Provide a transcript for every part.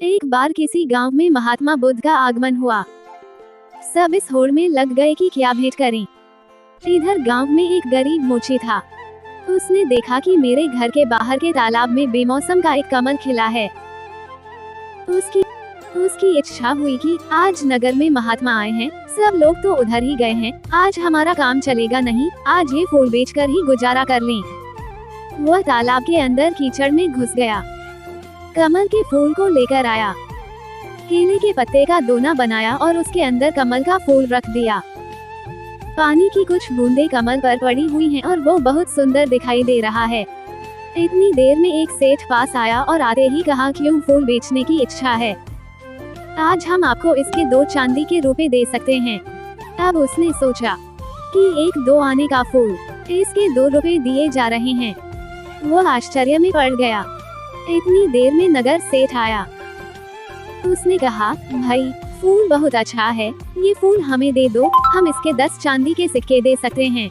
एक बार किसी गांव में महात्मा बुद्ध का आगमन हुआ। सब इस होड़ में लग गए कि क्या भेंट करें। इधर गांव में एक गरीब मोची था। उसने देखा कि मेरे घर के बाहर के तालाब में बेमौसम का एक कमल खिला है। उसकी इच्छा हुई कि आज नगर में महात्मा आए हैं, सब लोग तो उधर ही गए हैं, आज हमारा काम चलेगा नहीं, आज ये फूल बेचकर ही गुजारा कर लें। वह तालाब के अंदर कीचड़ में घुस गया, कमल के फूल को लेकर आया, केले के पत्ते का दोना बनाया और उसके अंदर कमल का फूल रख दिया। पानी की कुछ बूंदें कमल पर पड़ी हुई हैं और वो बहुत सुंदर दिखाई दे रहा है। इतनी देर में एक सेठ पास आया और आते ही कहा, क्यों फूल बेचने की इच्छा है, आज हम आपको इसके 2 चांदी के रुपए दे सकते हैं। अब उसने सोचा कि 1-2 आने का फूल, इसके 2 रुपए दिए जा रहे हैं। वो आश्चर्य में पड़ गया। इतनी देर में नगर सेठ आया। उसने कहा, भाई फूल बहुत अच्छा है, ये फूल हमें दे दो, हम इसके 10 चांदी के सिक्के दे सकते हैं।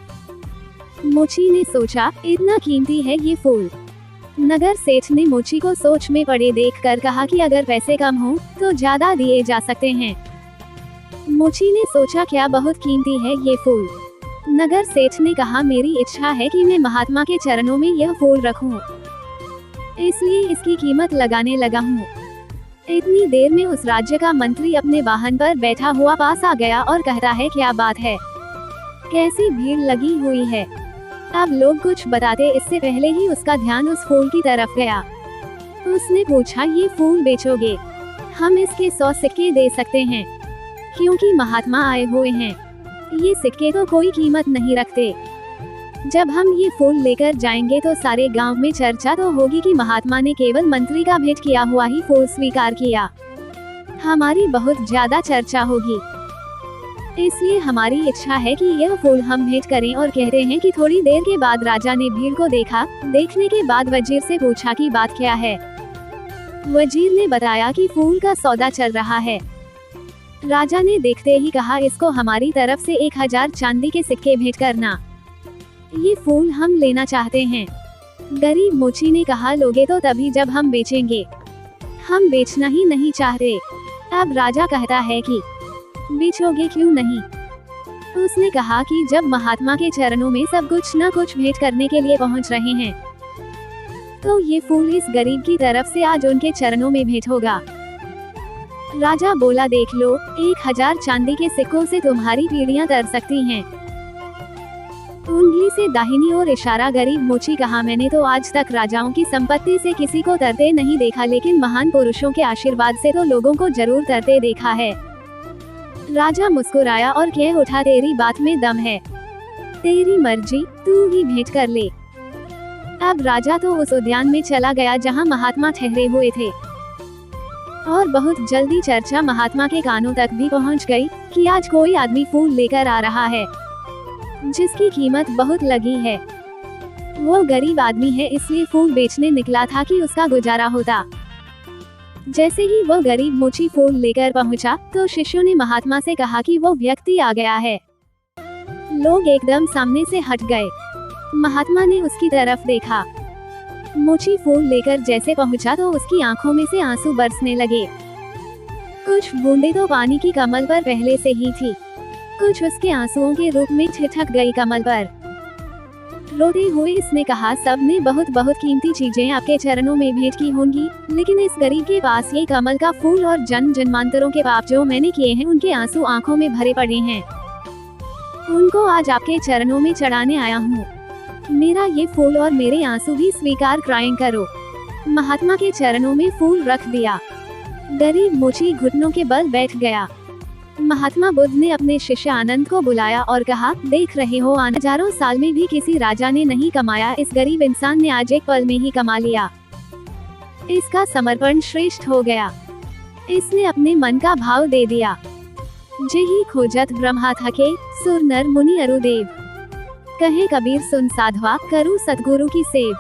मोची ने सोचा, इतना कीमती है ये फूल। नगर सेठ ने मोची को सोच में पड़े देखकर कहा कि अगर पैसे कम हो तो ज्यादा दिए जा सकते हैं। मोची ने सोचा, क्या बहुत कीमती है ये फूल। नगर सेठ ने कहा, मेरी इच्छा है कि मैं महात्मा के चरणों में यह फूल रखूं, इसलिए इसकी कीमत लगाने लगा हूँ। इतनी देर में उस राज्य का मंत्री अपने वाहन पर बैठा हुआ पास आ गया और कहता है, क्या बात है, कैसी भीड़ लगी हुई है। अब लोग कुछ बताते इससे पहले ही उसका ध्यान उस फूल की तरफ गया। उसने पूछा, ये फूल बेचोगे? हम इसके 100 सिक्के दे सकते हैं, क्योंकि महात्मा आए हुए हैं, ये सिक्के तो कोई कीमत नहीं रखते। जब हम ये फूल लेकर जाएंगे तो सारे गांव में चर्चा तो होगी कि महात्मा ने केवल मंत्री का भेंट किया हुआ ही फूल स्वीकार किया, हमारी बहुत ज्यादा चर्चा होगी। इसलिए हमारी इच्छा है कि यह फूल हम भेंट करें और कहते हैं कि थोड़ी देर के बाद राजा ने भीड़ को देखा। देखने के बाद वजीर से पूछा कि बात क्या है। वजीर ने बताया कि फूल का सौदा चल रहा है। राजा ने देखते ही कहा, इसको हमारी तरफ से 1000 चांदी के सिक्के भेंट करना, ये फूल हम लेना चाहते हैं। गरीब मोची ने कहा, लोगे तो तभी जब हम बेचेंगे, हम बेचना ही नहीं चाहते। अब राजा कहता है कि बेचोगे क्यों नहीं। उसने कहा कि जब महात्मा के चरणों में सब कुछ न कुछ भेंट करने के लिए पहुंच रहे हैं, तो ये फूल इस गरीब की तरफ से आज उनके चरणों में भेंट होगा। राजा बोला, देख लो, 1000 चांदी के सिक्कों से तुम्हारी पीढ़ियां तर सकती हैं। उंगली से दाहिनी ओर इशारा। गरीब मोची कहा, मैंने तो आज तक राजाओं की संपत्ति से किसी को तरते नहीं देखा, लेकिन महान पुरुषों के आशीर्वाद से तो लोगों को जरूर तरते देखा है। राजा मुस्कुराया और कह उठा, तेरी बात में दम है, तेरी मर्जी, तू ही भेंट कर ले। अब राजा तो उस उद्यान में चला गया जहां महात्मा ठहरे हुए थे, और बहुत जल्दी चर्चा महात्मा के कानों तक भी पहुंच गई कि आज कोई आदमी फूल लेकर आ रहा है जिसकी कीमत बहुत लगी है। वो गरीब आदमी है, इसलिए फूल बेचने निकला था कि उसका गुजारा होता। जैसे ही वो गरीब मोची फूल लेकर पहुंचा तो शिष्यों ने महात्मा से कहा कि वो व्यक्ति आ गया है। लोग एकदम सामने से हट गए। महात्मा ने उसकी तरफ देखा। मोची फूल लेकर जैसे पहुंचा तो उसकी आंखों में से आंसू बरसने लगे। कुछ बूंदें तो पानी की कमल पर पहले से ही थी, कुछ उसके आंसुओं के रूप में छिटक गई कमल पर। रोते हुए इसने कहा, सब ने बहुत बहुत कीमती चीजें आपके चरणों में भेंट की होंगी, लेकिन इस गरीब के पास ये कमल का फूल और जन्म जन्मांतरों के पाप जो मैंने किए हैं उनके आंसू आंखों में भरे पड़े हैं। उनको आज आपके चरणों में चढ़ाने आया हूँ। मेरा ये फूल और मेरे आंसू भी स्वीकार करो। महात्मा के चरणों में फूल रख दिया। गरीब मोची घुटनों के बल बैठ गया। महात्मा बुद्ध ने अपने शिष्य आनंद को बुलाया और कहा, देख रहे हो, हजारों साल में भी किसी राजा ने नहीं कमाया, इस गरीब इंसान ने आज एक पल में ही कमा लिया। इसका समर्पण श्रेष्ठ हो गया, इसने अपने मन का भाव दे दिया। जेहि खोजत ब्रह्मा थके, सुर नर मुनि अरुदेव, कहे कबीर सुन साधवा, करूं सतगुरु की सेव।